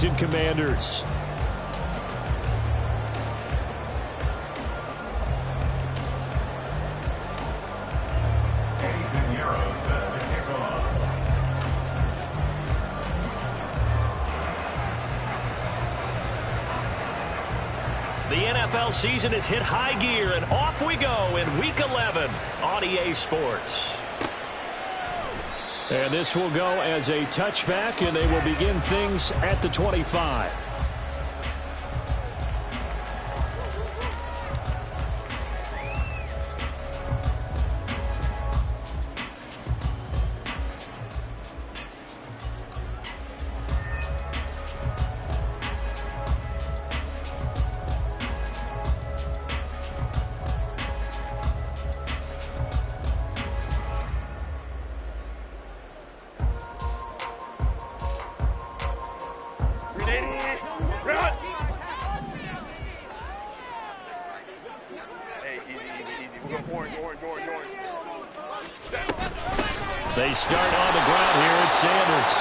Washington Commanders. The NFL season has hit high gear, and off we go in Week 11 on EA Sports. And this will go as a touchback, and they will begin things at the 25. They start on the ground here at Sanders.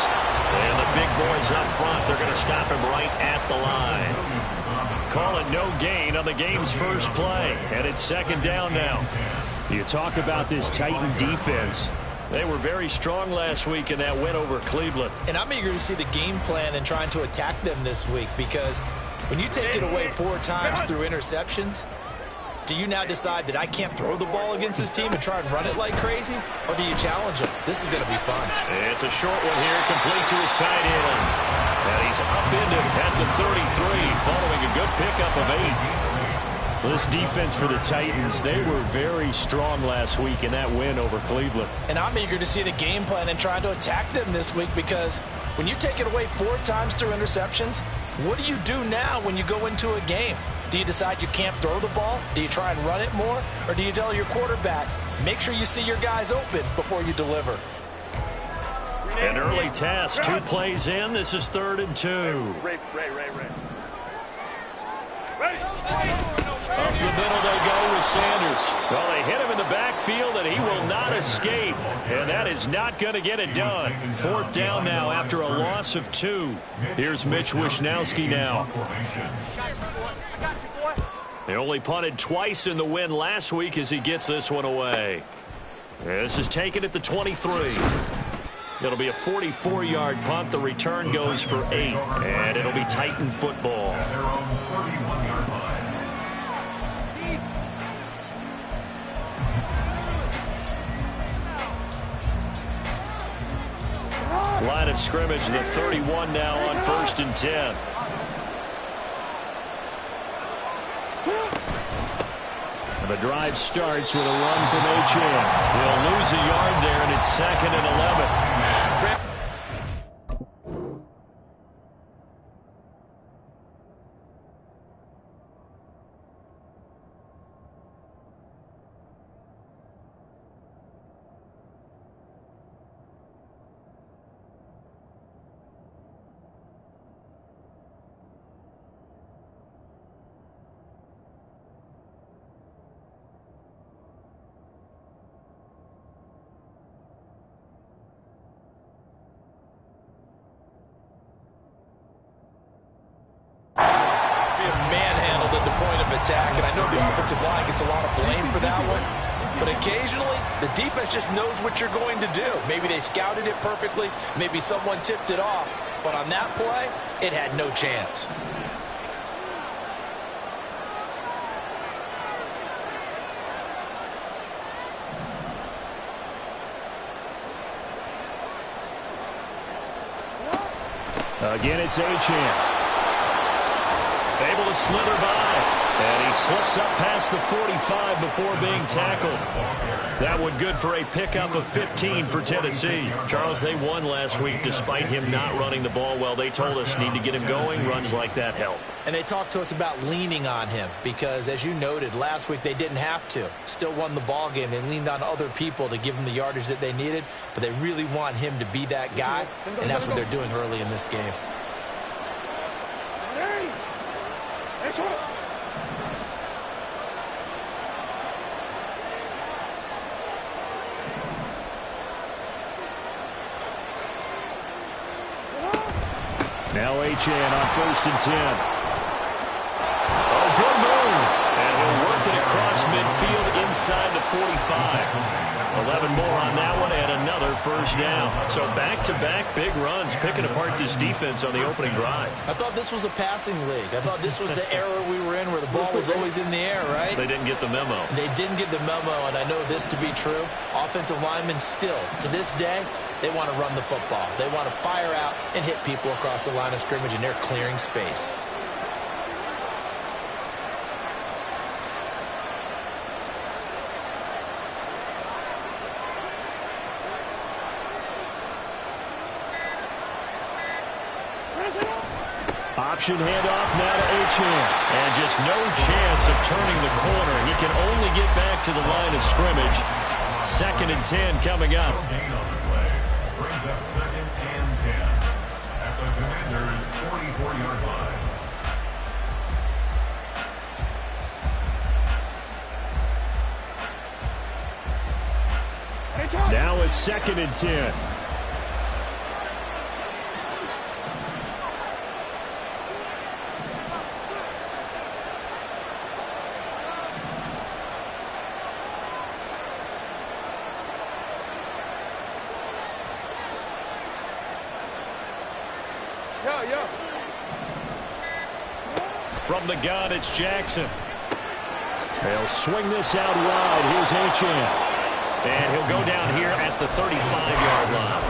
And the big boys up front, they're going to stop him right at the line. Call it no gain on the game's first play. And it's second down now. You talk about this Titan defense. They were very strong last week in that win over Cleveland. And I'm eager to see the game plan and trying to attack them this week, because when you take it away 4 times through interceptions, do you now decide that I can't throw the ball against this team and try and run it like crazy? Or do you challenge them? This is going to be fun. It's a short one here, complete to his tight end. And he's upended at the 33, following a good pickup of 8. This defense for the Titans, they were very strong last week in that win over Cleveland. And I'm eager to see the game plan and try to attack them this week, because when you take it away 4 times through interceptions, what do you do now when you go into a game? Do you decide you can't throw the ball? Do you try and run it more? Or do you tell your quarterback, make sure you see your guys open before you deliver? An early task, 2 plays in. This is 3rd and 2. Up the middle they go with Sanders. Well, they hit him in the backfield, and he will not escape. And that is not going to get it done. 4th down now after a loss of 2. Here's Mitch Wishnowski now. They only punted twice in the win last week as he gets this one away. This is taken at the 23. It'll be a 44-yard punt. The return goes for 8, and it'll be Titan football. Line of scrimmage, the 31 now on 1st and 10. And the drive starts with a run from H.M. He'll lose a yard there, and it's 2nd and 11. Attack, and I know the offensive line gets a lot of blame for that one, but occasionally the defense just knows what you're going to do. Maybe they scouted it perfectly, maybe someone tipped it off, but on that play, it had no chance. Again, it's H.M. Able to slither by. And he slips up past the 45 before being tackled. That one good for a pickup of 15 for Tennessee. Charles, they won last week despite him not running the ball well. They told us need to get him going. Runs like that help. And they talked to us about leaning on him because, as you noted, last week they didn't have to. Still won the ball game. They leaned on other people to give them the yardage that they needed, but they really want him to be that guy, and that's what they're doing early in this game. Now Achane on 1st and 10. Oh, good move. And he'll work it across midfield inside the 45. 11 more on that one and another first down. So back-to-back big runs, picking apart this defense on the opening drive. I thought this was a passing league. I thought this was the era we were in where the ball was always in the air, right? They didn't get the memo. They didn't get the memo, and I know this to be true. Offensive linemen still, to this day, they want to run the football. They want to fire out and hit people across the line of scrimmage, and they're clearing space. Option handoff now to Achane. And just no chance of turning the corner. He can only get back to the line of scrimmage. 2nd and 10 coming up. Brings up 2nd and 10 at the Commanders' 44-yard line. Now a 2nd and 10. From the gun, it's Jackson. They'll swing this out wide. Here's Achane. And he'll go down here at the 35-yard line.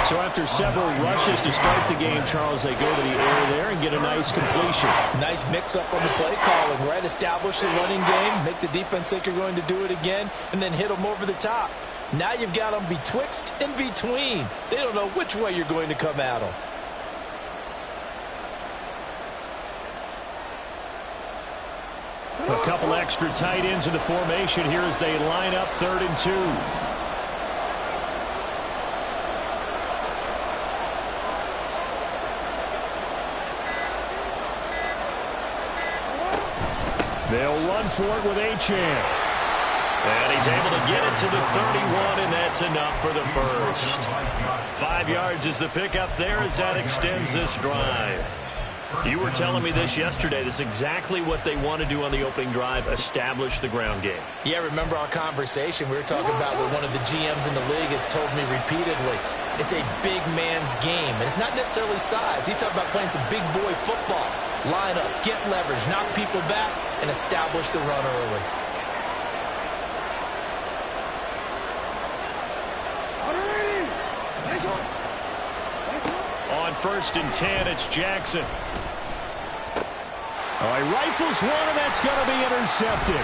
So after several rushes to start the game, Charles, they go to the air there and get a nice completion. Nice mix-up on the play calling, right? Establish the running game, make the defense think you're going to do it again, and then hit them over the top. Now you've got them betwixt and between. They don't know which way you're going to come at them. A couple extra tight ends in the formation here as they line up 3rd and 2. They'll run for it with Achane. And he's able to get it to the 31, and that's enough for the first. 5 yards is the pickup there as that extends this drive. You were telling me this yesterday. This is exactly what they want to do on the opening drive, establish the ground game. Yeah, remember our conversation we were talking about with one of the GMs in the league has told me repeatedly, it's a big man's game. And it's not necessarily size. He's talking about playing some big boy football. Line up, get leverage, knock people back, and establish the run early. On 1st and 10, it's Jackson. Oh, he rifles one, and that's going to be intercepted.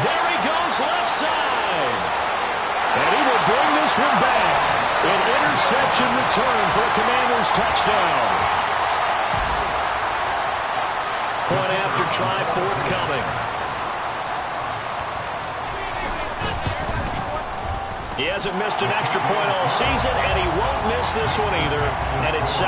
There he goes, left side. And he will bring this one back. An interception return for a Commanders touchdown. Point after try forthcoming. He hasn't missed an extra point all season, and he won't miss this one either, and it's 7-0.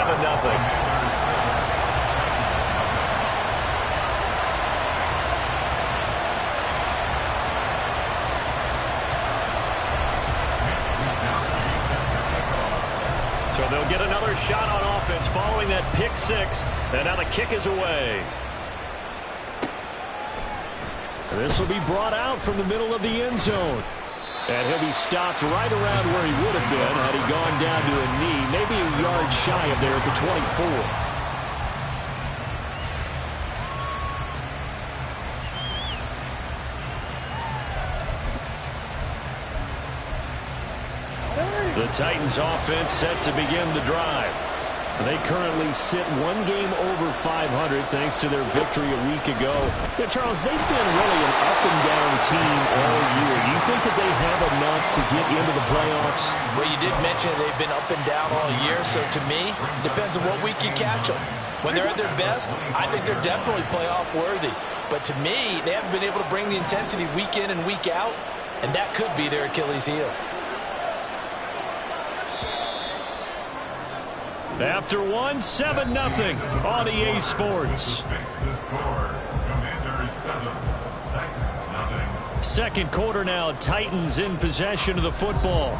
So they'll get another shot on offense following that pick six, and now the kick is away. This will be brought out from the middle of the end zone. And he'll be stopped right around where he would have been had he gone down to a knee, maybe a yard shy of there at the 24. The Titans offense set to begin the drive. They currently sit one game over 500 thanks to their victory a week ago. Yeah, Charles, they've been really an up-and-down team all year. Do you think that they have enough to get into the playoffs? Well, you did mention they've been up and down all year, so to me, it depends on what week you catch them. When they're at their best, I think they're definitely playoff worthy. But to me, they haven't been able to bring the intensity week in and week out, and that could be their Achilles heel. After one, 7-0 on EA Sports. Second quarter now, Titans in possession of the football.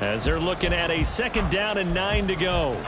As they're looking at a 2nd down and 9 to go.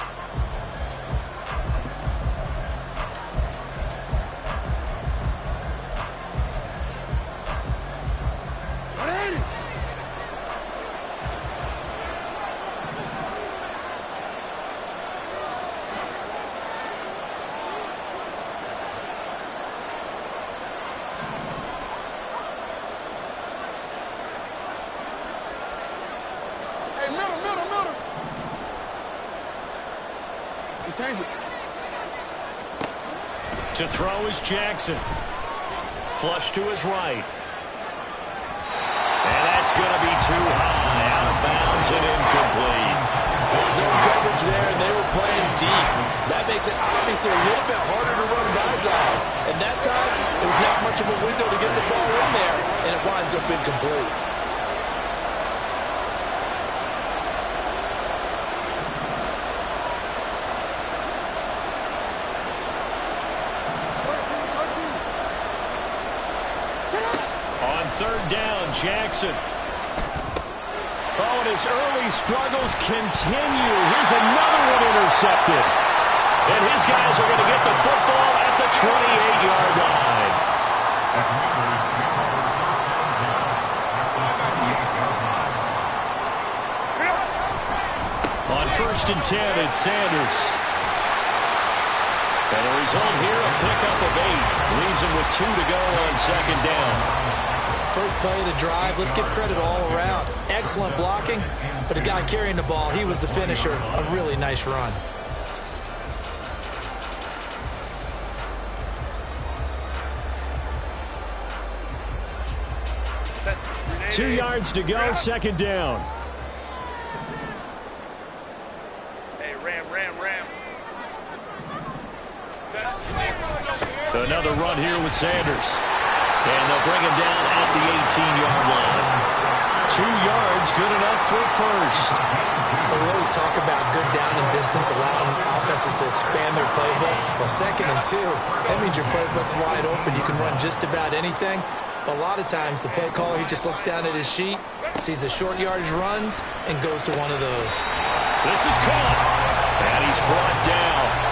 To throw is Jackson. Flush to his right. And that's going to be too high. Out of bounds and incomplete. Zone coverage there, and they were playing deep. That makes it obviously a little bit harder to run by guys. And that time, there's not much of a window to get the ball in there, and it winds up incomplete. On 3rd down, Jackson. Oh, and his early struggles continue. Here's another one intercepted. And his guys are going to get the football at the 28-yard line. On 1st and 10, it's Sanders. And the result here, a pickup of 8. Leaves him with 2 to go on 2nd down. First play of the drive, let's give credit all around. Excellent blocking, but the guy carrying the ball, he was the finisher. A really nice run. Two yards to go, 2nd down. Hey, Ram. Another run here with Sanders. And they'll bring him down at the 18-yard line. 2 yards, good enough for first. We always talk about good down and distance, allowing offenses to expand their playbook. Well, 2nd and 2, that means your playbook's wide open. You can run just about anything. But a lot of times, the play caller, he just looks down at his sheet, sees the short yardage runs, and goes to one of those. This is caught. And he's brought down.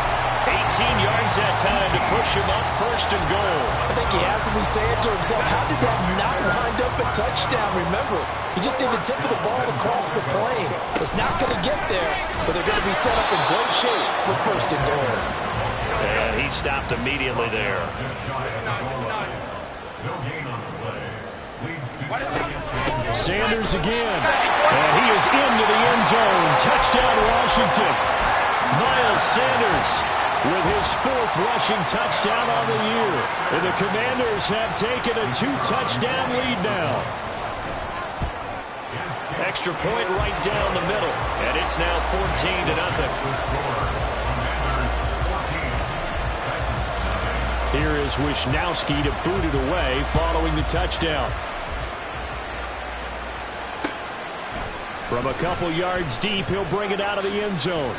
18 yards that time to push him up 1st and goal. I think he has to be saying to himself, how did that not wind up a touchdown? Remember, he just did the tip of the ball across the plane. Was not going to get there, but they're going to be set up in great shape with 1st and goal. And he stopped immediately there. Sanders again. And he is into the end zone. Touchdown, Washington. Miles Sanders with his 4th rushing touchdown on the year. And the Commanders have taken a 2-touchdown lead now. Extra point right down the middle. And it's now 14-0. Here is Wisnowski to boot it away following the touchdown. From a couple yards deep, he'll bring it out of the end zone.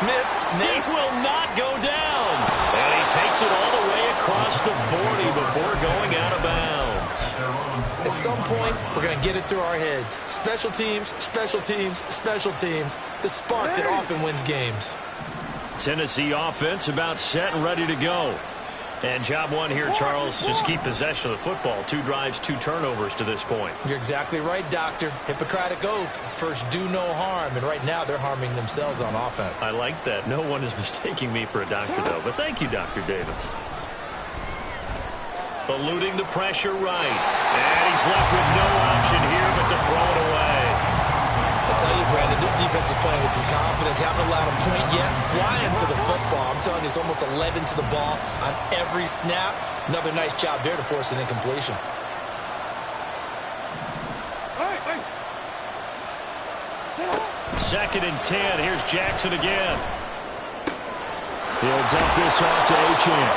Missed. It will not go down. And he takes it all the way across the 40 before going out of bounds. At some point, we're going to get it through our heads. Special teams, special teams, special teams. The spark that often wins games. Tennessee offense about set and ready to go. And job one here, Charles, just keep possession of the football. 2 drives, 2 turnovers to this point. You're exactly right, Doctor. Hippocratic oath. First, do no harm. And right now, they're harming themselves on offense. I like that. No one is mistaking me for a doctor, though. But thank you, Dr. Davis. Eluding the pressure right. And he's left with no option here but to throw it away. I'll tell you, Brandon, this defense is playing with some confidence. Haven't allowed a point yet. Flying to the football. I'm telling you, it's almost 11 to the ball on every snap. Another nice job there to force an incompletion. Second and 10. Here's Jackson again. He'll dump this off to Achane.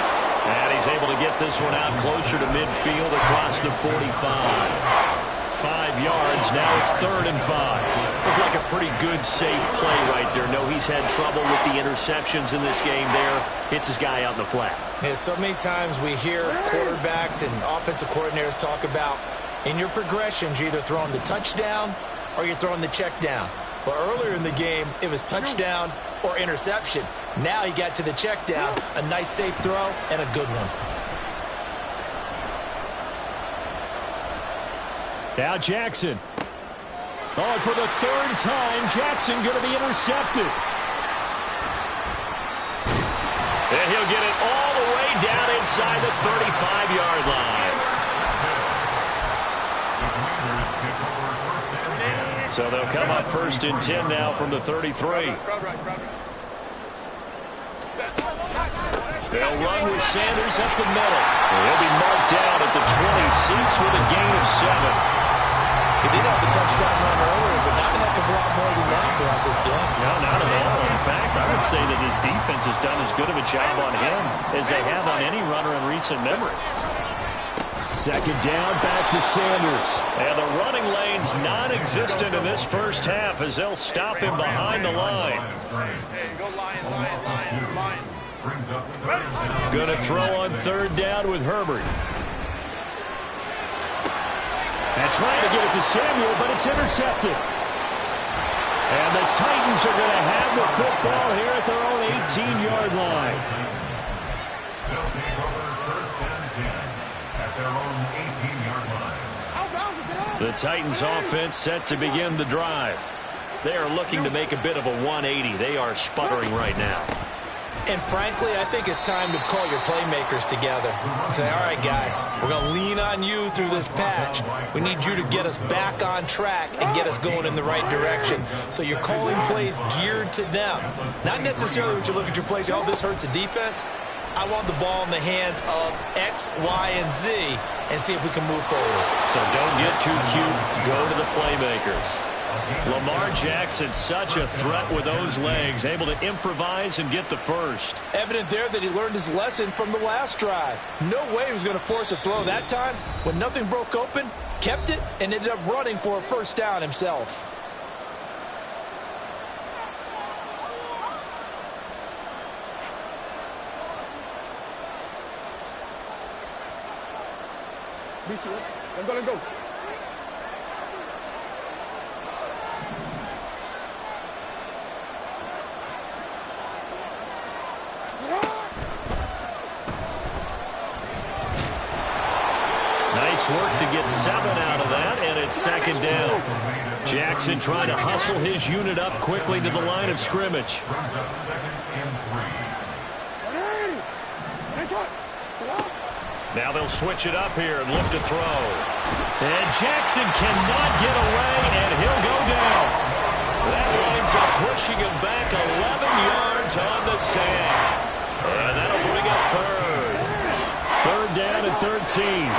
And he's able to get this one out closer to midfield across the 45. 5 yards. Now it's 3rd and 5. Looked like a pretty good, safe play right there. No, he's had trouble with the interceptions in this game there. Hits his guy out in the flat. Yeah, so many times we hear quarterbacks and offensive coordinators talk about In your progressions, you're either throwing the touchdown or you're throwing the check down. But earlier in the game, it was touchdown or interception. Now he got to the check down, a nice safe throw, and a good one. Now Jackson. Oh, and for the third time, Jackson going to be intercepted. And he'll get it all the way down inside the 35-yard line. So they'll come up 1st and 10 now from the 33. They'll run with Sanders up the middle. And he'll be marked down at the 26 with a gain of 7. He did have the touchdown run earlier, but not a heck of a lot more than that throughout this game. No, not at all. In fact, I would say that his defense has done as good of a job on him as they have on any runner in recent memory. 2nd down, back to Sanders. And the running lane's non-existent in this first half as they'll stop him behind the line. Hey, go Lions. Going to throw on 3rd down with Herbert. And trying to get it to Samuel, but it's intercepted. And the Titans are going to have the football here at their own 18-yard line. They'll take over 1st and 10 at their own 18-yard line. The Titans offense set to begin the drive. They are looking to make a bit of a 180. They are sputtering right now. And frankly, I think it's time to call your playmakers together and say, all right, guys, we're going to lean on you through this patch. We need you to get us back on track and get us going in the right direction. So you're calling plays geared to them. Not necessarily when you look at your plays, oh, this hurts the defense. I want the ball in the hands of X, Y, and Z and see if we can move forward. So don't get too cute. Go to the playmakers. Lamar Jackson, such a threat with those legs, able to improvise and get the first. Evident there that he learned his lesson from the last drive. No way he was going to force a throw that time. When nothing broke open, kept it, and ended up running for a 1st down himself. I'm going to go. Nice work to get 7 out of that, and it's 2nd down. Jackson trying to hustle his unit up quickly to the line of scrimmage. Now they'll switch it up here and look to throw. And Jackson cannot get away, and he'll go down. That winds up pushing him back 11 yards on the sack. And that'll bring up 3rd. 3rd down and 13.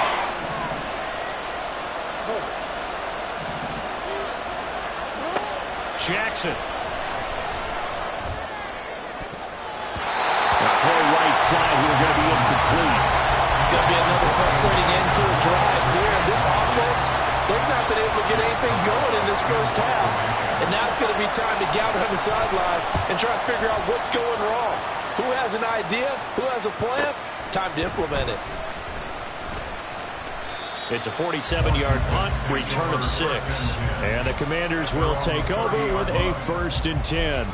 Jackson. The throw right side here going to be incomplete. It's going to be another frustrating end to a drive here. This offense, they've not been able to get anything going in this first half. And now it's going to be time to gather on the sidelines and try to figure out what's going wrong. Who has an idea? Who has a plan? Time to implement it. It's a 47-yard punt, return of 6. And the Commanders will take over with a 1st and 10.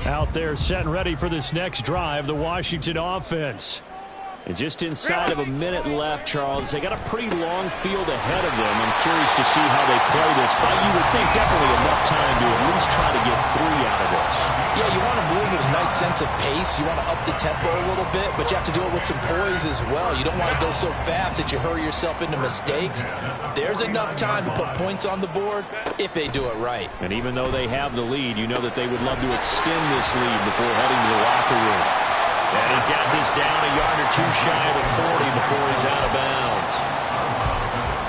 Out there set and ready for this next drive, the Washington offense. And just inside of a minute left, Charles, they got a pretty long field ahead of them. I'm curious to see how they play this, but you would think definitely enough time to at least try to get 3 out of this. Yeah, you want to move with a nice sense of pace. You want to up the tempo a little bit, but you have to do it with some poise as well. You don't want to go so fast that you hurry yourself into mistakes. There's enough time to put points on the board if they do it right. And even though they have the lead, you know that they would love to extend this lead before heading to the locker room. And he's got this down a yard or 2 shy of the 40 before he's out of bounds.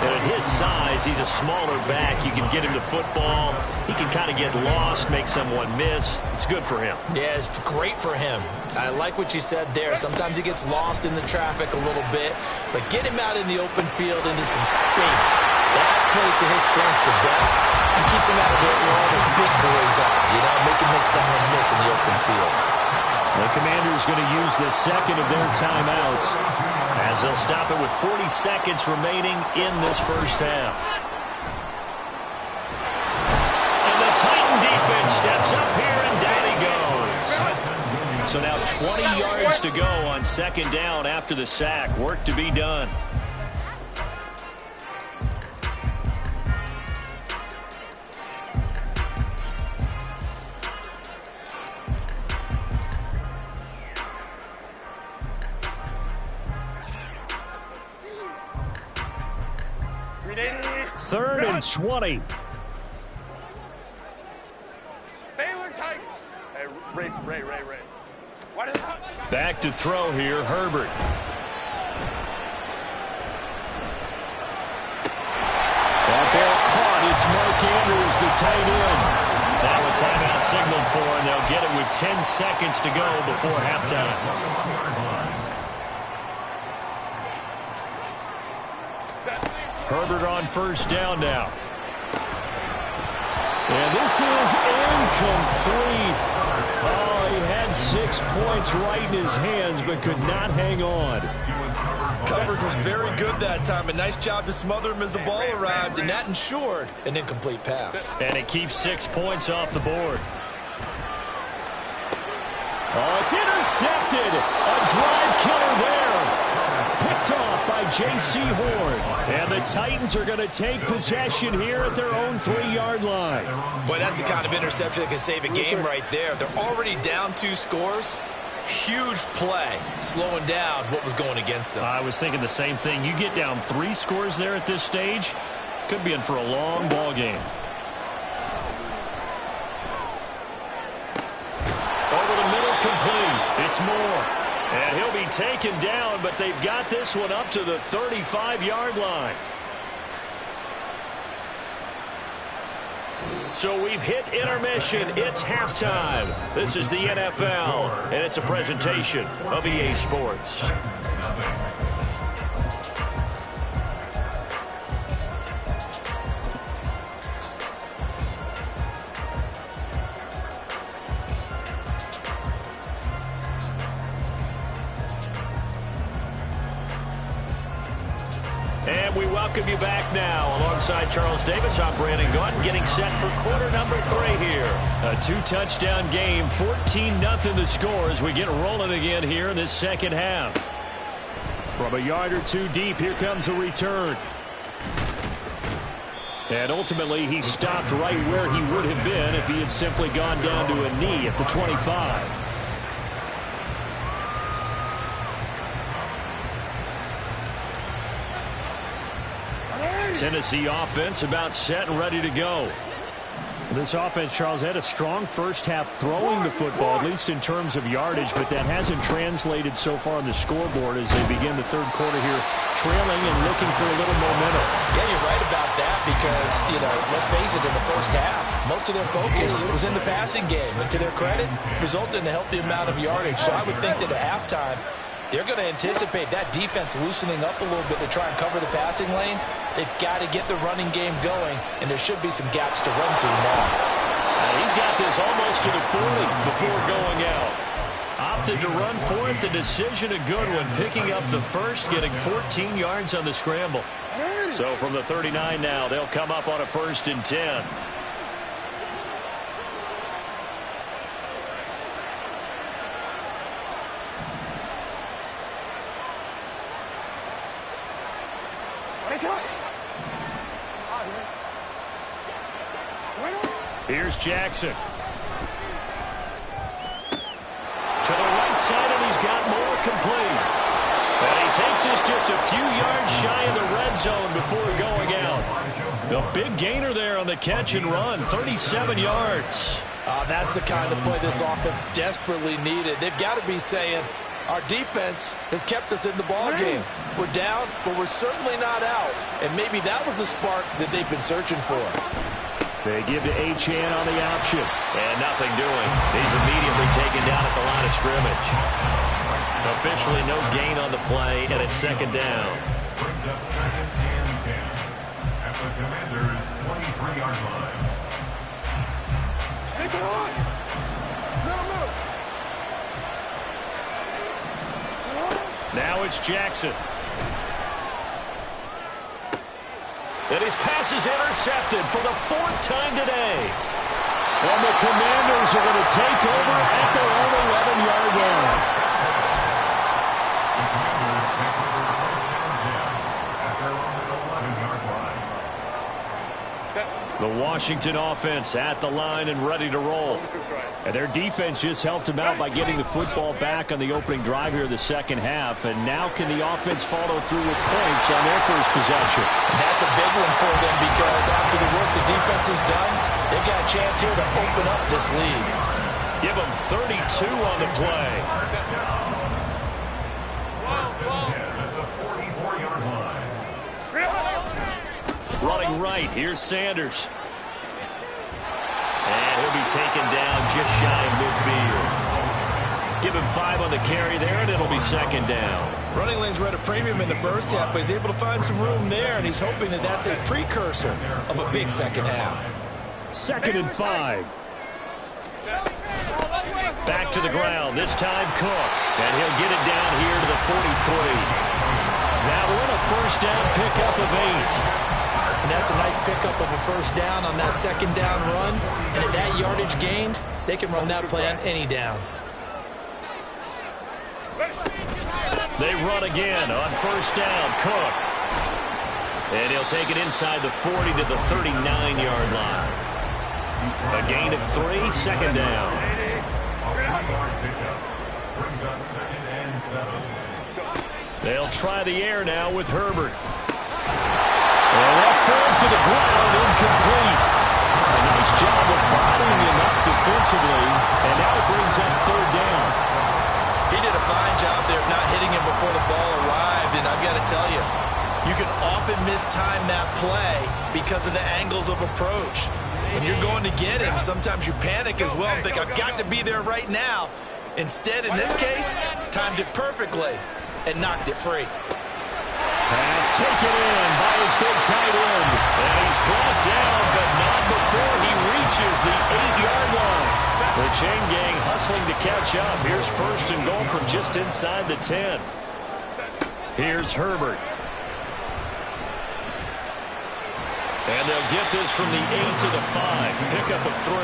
And at his size, he's a smaller back. You can get him to football. He can kind of get lost, make someone miss. It's good for him. Yeah, it's great for him. I like what you said there. Sometimes he gets lost in the traffic a little bit, but get him out in the open field into some space. That's plays to his strengths the best and keeps him out of it where all the big boys are, make someone miss in the open field. The Commanders going to use the second of their timeouts as they'll stop it with 40 seconds remaining in this first half. And the Titan defense steps up here, and down he goes. So now 20 yards to go on second down after the sack. Work to be done. Third and 20. Back to throw here, Herbert. That ball caught. It's Mark Andrews, the tight end. Now a timeout signaled for, and they'll get it with 10 seconds to go before halftime. Herbert on first down now. And this is incomplete. Oh, he had 6 points right in his hands, but could not hang on. Coverage was very good that time. A nice job to smother him as the ball arrived, and that ensured an incomplete pass. And it keeps 6 points off the board. Oh, it's intercepted. A drive killer there. Picked off by J.C. Horn. And the Titans are going to take possession here at their own 3-yard line. Boy, that's the kind of interception that can save a game right there. They're already down 2 scores. Huge play, slowing down what was going against them. I was thinking the same thing. You get down 3 scores there at this stage, could be in for a long ball game. Over the middle, complete. It's Moore. And he'll be taken down, but they've got this one up to the 35-yard line. So we've hit intermission. It's halftime. This is the NFL, and it's a presentation of EA Sports. And we welcome you back now. Alongside Charles Davis, I'm Brandon Gaudin, getting set for quarter number 3 here. A 2-touchdown game, 14-0 the score as we get rolling again here in this second half. From a yard or 2 deep, here comes a return. And ultimately, he stopped right where he would have been if he had simply gone down to a knee at the 25. Tennessee offense about set and ready to go. This offense, Charles, had a strong first half throwing the football, at least in terms of yardage, but that hasn't translated so far on the scoreboard as they begin the third quarter here, trailing and looking for a little momentum. Yeah, you're right about that because, let's face it, in the first half, most of their focus was in the passing game. And to their credit, resulted in a healthy amount of yardage. So I would think that at halftime, they're going to anticipate that defense loosening up a little bit to try and cover the passing lanes. They've got to get the running game going, and there should be some gaps to run through now. And he's got this almost to the 40 before going out. Opted to run for it. The decision a good one, picking up the first, getting 14 yards on the scramble. So from the 39 now, they'll come up on a 1st and 10. Here's Jackson. To the right side, and he's got more complete. And he takes this just a few yards shy of the red zone before going out. The big gainer there on the catch and run, 37 yards. That's the kind of play this offense desperately needed. They've got to be saying, our defense has kept us in the ball game. We're down, but we're certainly not out. And maybe that was the spark that they've been searching for. They give to Achane on the option. And nothing doing. He's immediately taken down at the line of scrimmage. Officially no gain on the play, and it's 2nd down. Brings up 2nd and 10 at the Commanders' 23-yard line. Take it on. Now it's Jackson. And his pass is intercepted for the 4th time today. And the Commanders are going to take over at their own 11-yard line. The Commanders take over first and 10 at their own 11-yard line. The Washington offense at the line and ready to roll. And their defense just helped them out by getting the football back on the opening drive here in the second half. And now can the offense follow through with points on their first possession? And that's a big one for them because after the work the defense has done, they've got a chance here to open up this lead. Give them 32 on the play. First and 10 at the 44-yard line. Running right, here's Sanders. And he'll be taken down just shy of midfield. Give him 5 on the carry there, and it'll be second down. Running lanes were at a premium in the first half, but he's able to find some room there, and he's hoping that that's a precursor of a big second half. 2nd and 5. Back to the ground, this time Cook. And he'll get it down here to the 43. That one a first down pickup of 8. And that's a nice pickup of a first down on that second down run. And at that yardage gained, they can run that play on any down. They run again on first down, Cook. And he'll take it inside the 40 to the 39-yard line. A gain of 3, second down. A 3-yard pickup brings up 2nd and 7. They'll try the air now with Herbert. And that falls to the ground, incomplete. A nice job of bottling him up defensively, and now it brings up 3rd down. He did a fine job there of not hitting him before the ball arrived, and I've got to tell you, you can often mistime that play because of the angles of approach. When you're going to get him, sometimes you panic as well and think, I've got to be there right now. Instead, in this case, timed it perfectly and knocked it free. Pass taken in by his big tight end. And he's brought down, but not before he reaches the 8-yard line. The chain gang hustling to catch up. Here's 1st and goal from just inside the 10. Here's Herbert. And they'll get this from the 8 to the 5. Pickup of 3.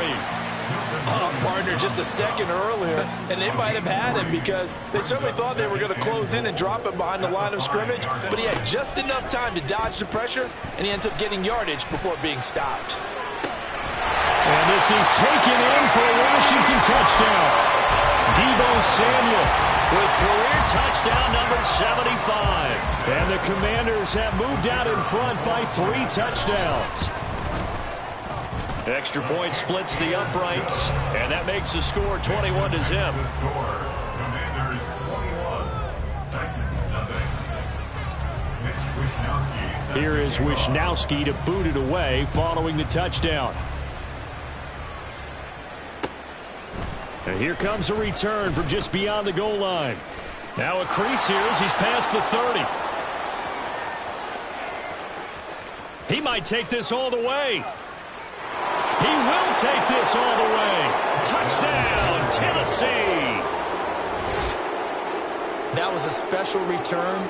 Partner just a second earlier, and they might have had him because they certainly thought they were going to close in and drop him behind the line of scrimmage, but he had just enough time to dodge the pressure, and he ends up getting yardage before being stopped. And this is taken in for a Washington touchdown. Deebo Samuel with career touchdown number 75. And the Commanders have moved out in front by 3 touchdowns. Extra point splits the uprights, and that makes the score 21-0. The score, Commanders 21, Titans 0. Here is Wishnowski to boot it away following the touchdown. And here comes a return from just beyond the goal line. Now a crease here as he's past the 30. He might take this all the way. He will take this all the way. Touchdown, Tennessee. That was a special return,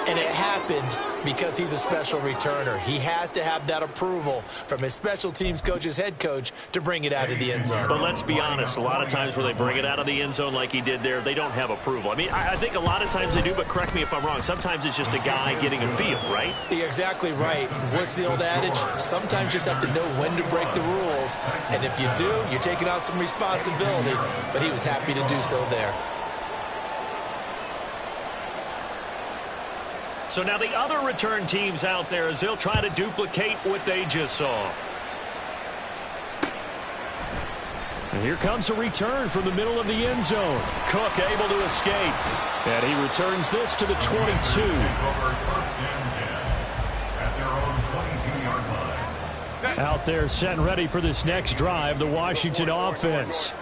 and it happened because he's a special returner. He has to have that approval from his special teams coach's head coach to bring it out of the end zone. But let's be honest, a lot of times where they bring it out of the end zone like he did there, they don't have approval. I mean, I think a lot of times they do, but correct me if I'm wrong. Sometimes it's just a guy getting a feel, right? You're exactly right. What's the old adage? Sometimes you just have to know when to break the rules. And if you do, you're taking on some responsibility. But he was happy to do so there. So now the other return teams out there as they'll try to duplicate what they just saw. And here comes a return from the middle of the end zone. Cook able to escape. And he returns this to the 22. Out there set and ready for this next drive, the Washington offense.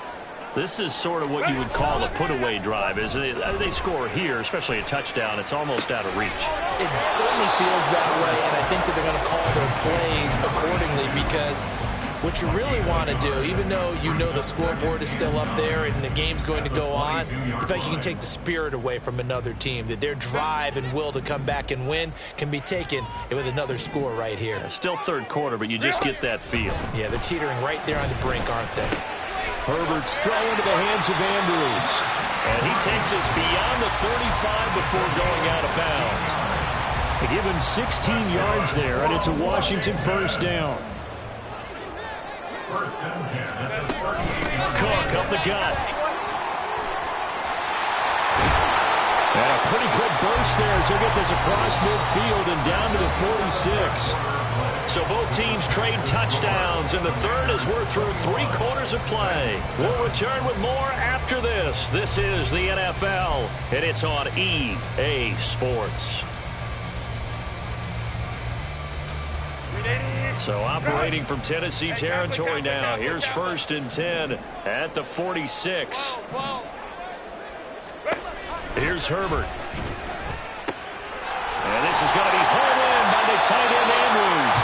This is sort of what you would call a put-away drive, isn't it? They score here, especially a touchdown. It's almost out of reach. It certainly feels that way, and I think that they're going to call their plays accordingly because what you really want to do, even though you know the scoreboard is still up there and the game's going to go on, in fact, you can take the spirit away from another team, that their drive and will to come back and win can be taken with another score right here. Still third quarter, but you just get that feel. Yeah, they're teetering right there on the brink, aren't they? Herbert's throw into the hands of Andrews. And he takes us beyond the 35 before going out of bounds. They give him 16 yards there, and it's a Washington first down. First and 10 at the 38. Cook up the gut. And a pretty quick burst there as he'll get this across midfield and down to the 46. So both teams trade touchdowns, and the third as we're through 3 quarters of play. We'll return with more after this. This is the NFL, and it's on EA Sports. So operating from Tennessee territory now. Here's first and 10 at the 46. Here's Herbert. And this is going to be hauled in by the tight end Andrews.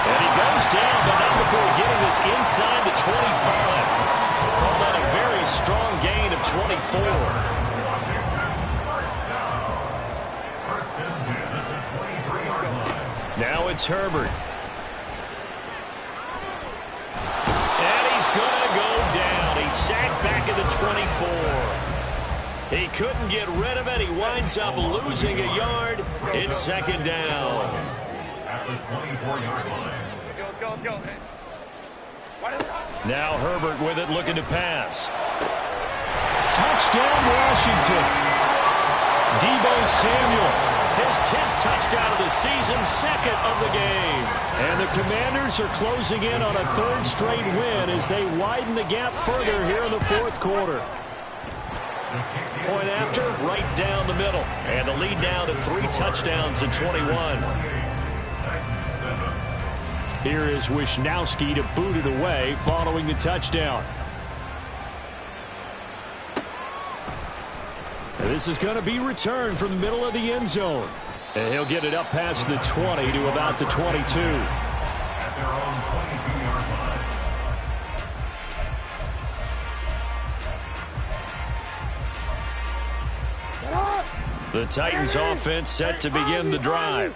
And he goes down, but not before getting this inside the 25. Call that a very strong gain of 24. First and 10 at the 23-yard line. Now it's Herbert. And he's going to go down. He's sacked back at the 24. He couldn't get rid of it. He winds up losing a yard. It's second down. At the 24-yard line. Let's go. Now Herbert with it, looking to pass. Touchdown, Washington. Deebo Samuel, his 10th touchdown of the season, second of the game. And the Commanders are closing in on a third straight win as they widen the gap further here in the fourth quarter. Point after, right down the middle. And the lead now to 3 touchdowns at 21. Here is Wisnowski to boot it away following the touchdown. And this is going to be returned from the middle of the end zone. And he'll get it up past the 20 to about the 22. At their own 22-yard line. The Titans offense set to begin the drive.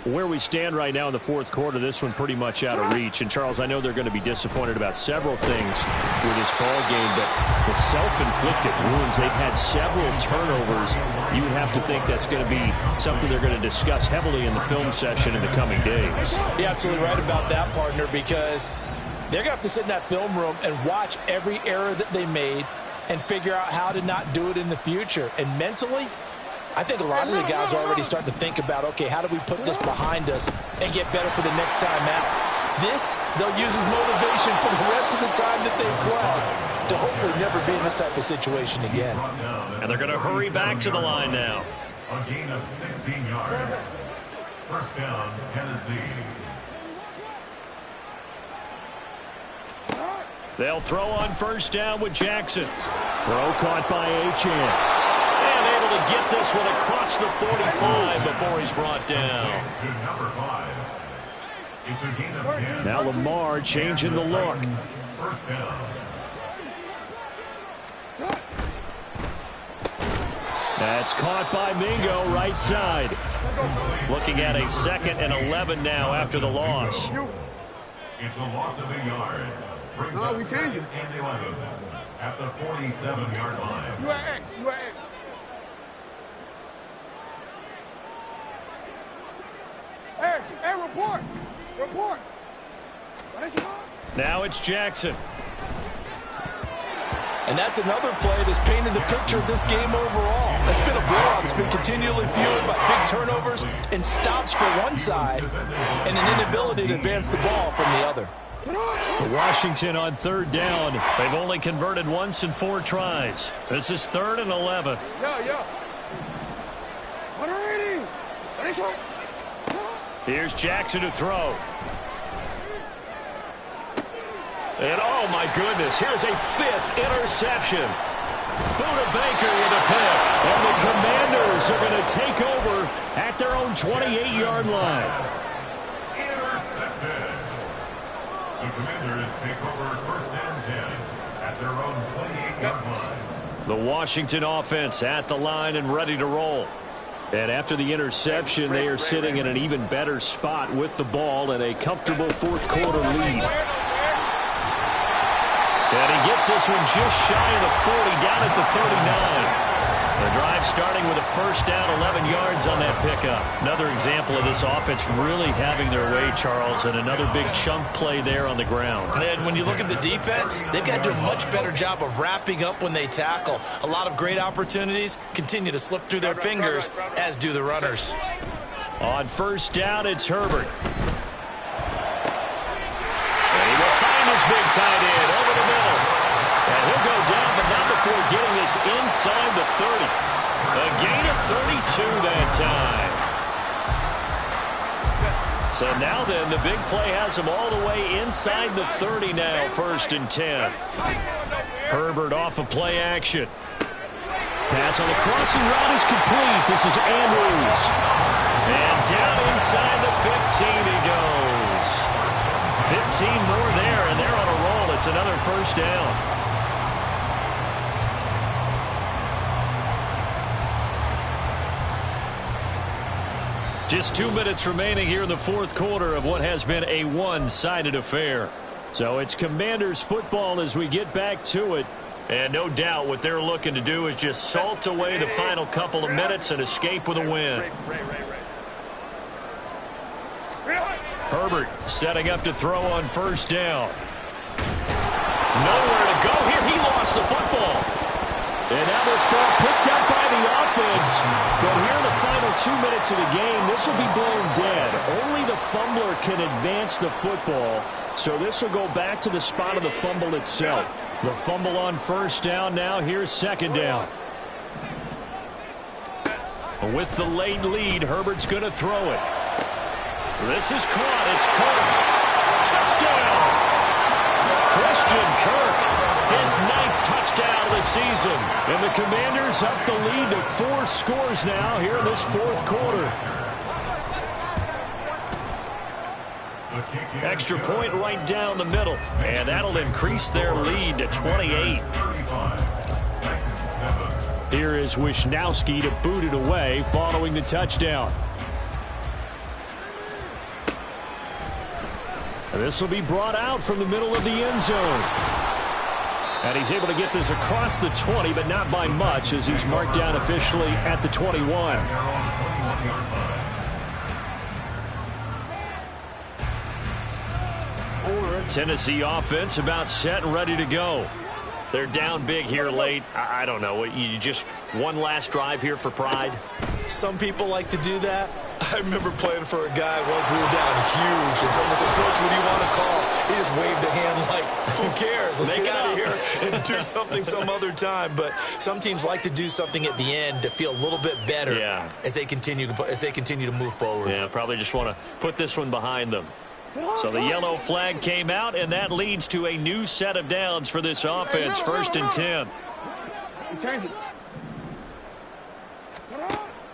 Where we stand right now in the fourth quarter, this one pretty much out of reach. And, Charles, I know they're going to be disappointed about several things with this ball game, but the self-inflicted wounds, they've had several turnovers. You would have to think that's going to be something they're going to discuss heavily in the film session in the coming days. You're absolutely right about that, partner, because they're going to have to sit in that film room and watch every error that they made and figure out how to not do it in the future. And mentally, I think a lot of the guys are already starting to think about, okay, how do we put this behind us and get better for the next time out? This, they'll use as motivation for the rest of the time that they play to hopefully never be in this type of situation again. And they're going to hurry back to the line now. A gain of 16 yards. First down, Tennessee. They'll throw on first down with Jackson. Throw caught by Achane. And able to get this one across the 45 before he's brought down. To number 5. It's a gain of 10. Now Lamar changing the look. First down. That's caught by Mingo, right side. Looking at a 2nd and 11 now after the loss. It's a loss of a yard. Brings up 2nd and 11 at the 47-yard line. You are X. Hey, report. Now it's Jackson. And that's another play that's painted the picture of this game overall. That's been a blowout. It's been continually fueled by big turnovers and stops for one side and an inability to advance the ball from the other. Washington on third down. They've only converted once in 4 tries. This is 3rd and 11. Yeah. Here's Jackson to throw. And oh my goodness, here's a 5th interception. Buda Baker with a pick. And the Commanders are going to take over at their own 28-yard line. Intercepted. The Commanders take over 1st and 10 at their own 28-yard line. The Washington offense at the line and ready to roll. And after the interception, they are sitting in an even better spot with the ball and a comfortable 4th quarter lead. And he gets this one just shy of the 40, down at the 39. The drive starting with a 1st down, 11 yards on that pickup. Another example of this offense really having their way, Charles, and another big chunk play there on the ground. And when you look at the defense, they've got to do a much better job of wrapping up when they tackle. A lot of great opportunities continue to slip through their fingers, as do the runners. On 1st down, it's Herbert. And he will find his big tight end over the middle. And he'll go down, but not before getting this inside the 30. A gain of 32 that time. So now then, the big play has him all the way inside the 30 now, 1st and 10. Herbert off of play action. Pass on the crossing route is complete. This is Andrews. And down inside the 15 he goes. 15 more there, and they're on a roll. It's another 1st down. Just 2 minutes remaining here in the 4th quarter of what has been a one-sided affair. So it's Commanders football as we get back to it. And no doubt what they're looking to do is just salt away the final couple of minutes and escape with a win. Herbert setting up to throw on 1st down. Nowhere to go here. He lost the football. And now this ball picked up by the offense. But here in the final 2 minutes of the game, this will be blown dead. Only the fumbler can advance the football. So this will go back to the spot of the fumble itself. The fumble on 1st down now. Here's 2nd down. With the late lead, Herbert's going to throw it. This is caught. It's Kirk. Touchdown. Christian Kirk. His 9th touchdown of the season. And the Commanders up the lead to 4 scores now here in this 4th quarter. Extra point right down the middle. And that'll increase their lead to 28. Here is Wisnowski to boot it away following the touchdown. And this will be brought out from the middle of the end zone. And he's able to get this across the 20, but not by much, as he's marked down officially at the 21. Tennessee offense about set and ready to go. They're down big here late. I don't know. You just one last drive here for pride? Some people like to do that. I remember playing for a guy once. We were down huge, and someone said, "Coach, what do you want to call?" He just waved a hand like, "Who cares? Let's get out of here and do something some other time." But some teams like to do something at the end to feel a little bit better as they continue to move forward. Yeah, probably just want to put this one behind them. So the yellow flag came out, and that leads to a new set of downs for this offense. 1st and 10.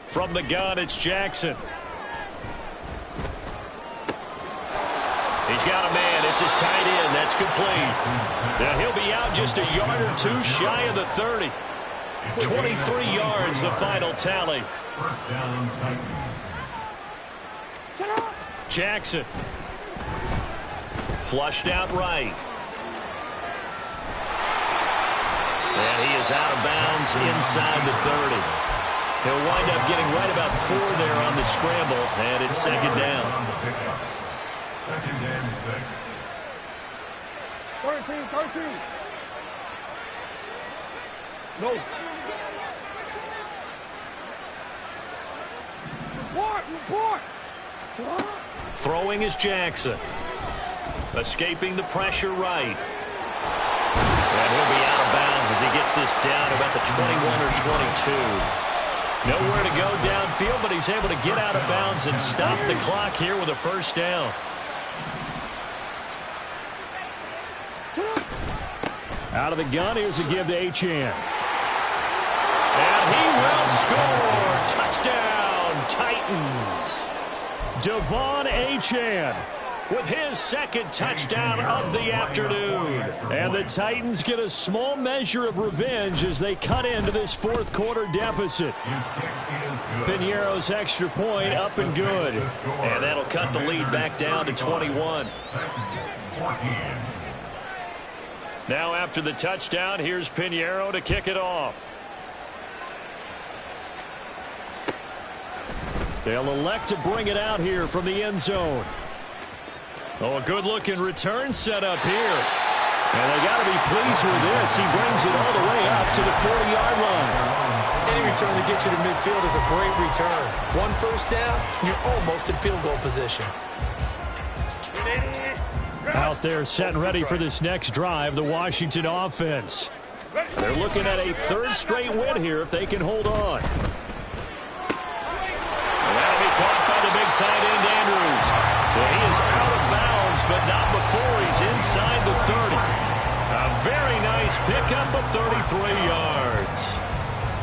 From the gun, it's Jackson. He's got a man. It's his tight end. That's complete. Now he'll be out just a yard or two shy of the 30. 23 yards, the final tally. First down, Titans. Jackson. Flushed out right. And he is out of bounds inside the 30. He'll wind up getting right about 4 there on the scramble, and it's 2nd down. 2nd and 6. 13. No. Report. Throwing is Jackson. Escaping the pressure right. And he'll be out of bounds as he gets this down about the 21 or 22. Nowhere to go downfield, but he's able to get out of bounds and stop the clock here with a 1st down. Out of the gun, here's a give to Achane. And he will score. Touchdown, Titans. Devon Achane with his second touchdown of the afternoon. And the Titans get a small measure of revenge as they cut into this fourth quarter deficit. Piñeiro's extra point up and good. And that'll cut the lead back down to 21. Now after the touchdown, here's Piñeiro to kick it off. They'll elect to bring it out here from the end zone. Oh, a good-looking return set up here. And they got to be pleased with this. He brings it all the way up to the 40-yard line. Any return that gets you to midfield is a great return. One first down, you're almost in field goal position. Out there set and ready for this next drive, the Washington offense. They're looking at a third straight win here if they can hold on. And that'll be caught by the big tight end, Andrews. Well, he is out of bounds, but not before he's inside the 30. A very nice pickup of 33 yards.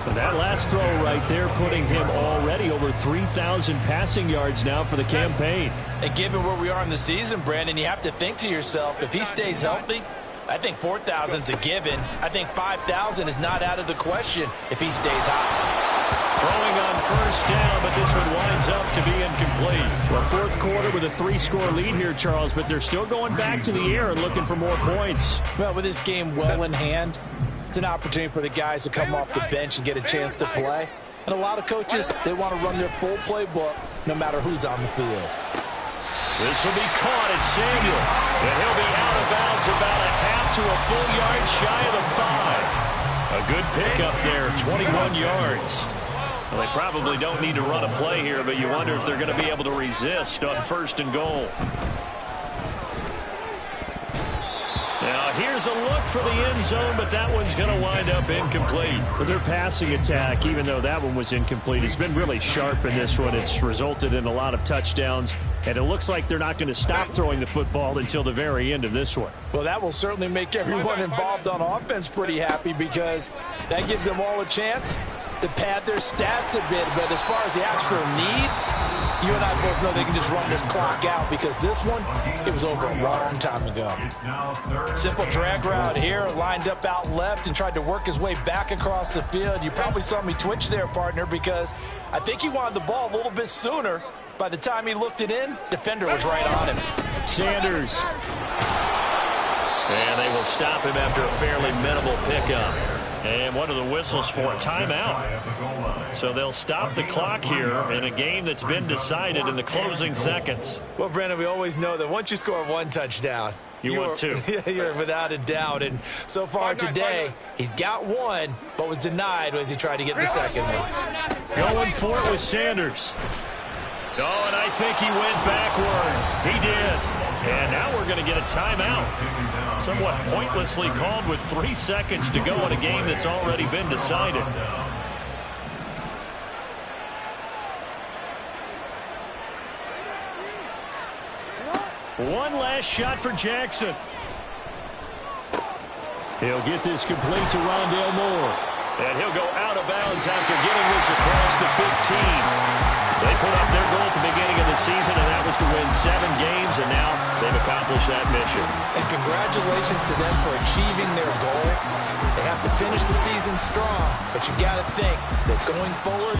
And that last throw right there putting him already over 3,000 passing yards now for the campaign. And given where we are in the season, Brandon, you have to think to yourself, if he stays healthy, I think 4,000 is a given. I think 5,000 is not out of the question if he stays high. Throwing on first down, but this one winds up to be incomplete. Well, fourth quarter with a 3-score lead here, Charles, but they're still going back to the air and looking for more points. Well, with this game well in hand, it's an opportunity for the guys to come off the bench and get a chance to play. And a lot of coaches, they want to run their full playbook no matter who's on the field. This will be caught at Samuel. And he'll be out of bounds about a half to a full yard shy of the 5. A good pickup there, 21 yards. Well, they probably don't need to run a play here, but you wonder if they're going to be able to resist on first and goal. Now, here's a look for the end zone, but that one's going to wind up incomplete. But their passing attack, even though that one was incomplete, has been really sharp in this one. It's resulted in a lot of touchdowns, and it looks like they're not going to stop throwing the football until the very end of this one. Well, that will certainly make everyone involved on offense pretty happy because that gives them all a chance to pad their stats a bit. But as far as the actual need, you and I both know they can just run this clock out because this one, it was over a long time ago. Simple drag route here, lined up out left and tried to work his way back across the field. You probably saw me twitch there, partner, because I think he wanted the ball a little bit sooner. By the time he looked it in, defender was right on him. Sanders. And they will stop him after a fairly minimal pickup. And what are the whistles for? Timeout. So they'll stop the clock here in a game that's been decided in the closing seconds. Well, Brandon, we always know that once you score one touchdown, you're two. You're without a doubt. And so far today, he's got one, but was denied as he tried to get the second one. Going for it with Sanders. Oh, and I think he went backward. He did. And now we're going to get a timeout. Somewhat pointlessly called with 3 seconds to go in a game that's already been decided. One last shot for Jackson. He'll get this complete to Rondale Moore. And he'll go out of bounds after getting this across the 15. They put up their goal at the beginning of the season, and that was to win 7 games, and now they've accomplished that mission. And congratulations to them for achieving their goal. They have to finish the season strong, but you got to think that going forward,